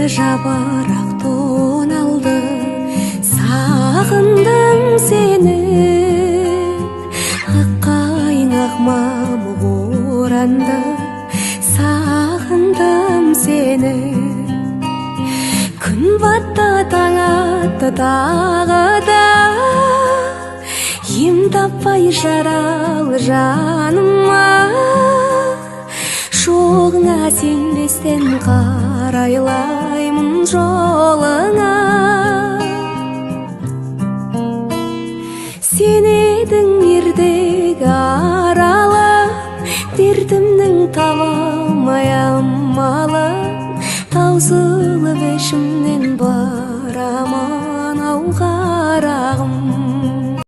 жапырақ тоналды, сағындым сені. Аққайың ақмамық оранды, сағындым сені. Күн батты, таң атты тағы да, ем таппай жаралы жаныма. Жоғыңа сенбестен қарайлаймын жолыңа. Сен едің ердегі аралым, дертімнің таба алмай амалым. Таусылып ішімнен барамын ау қарағым.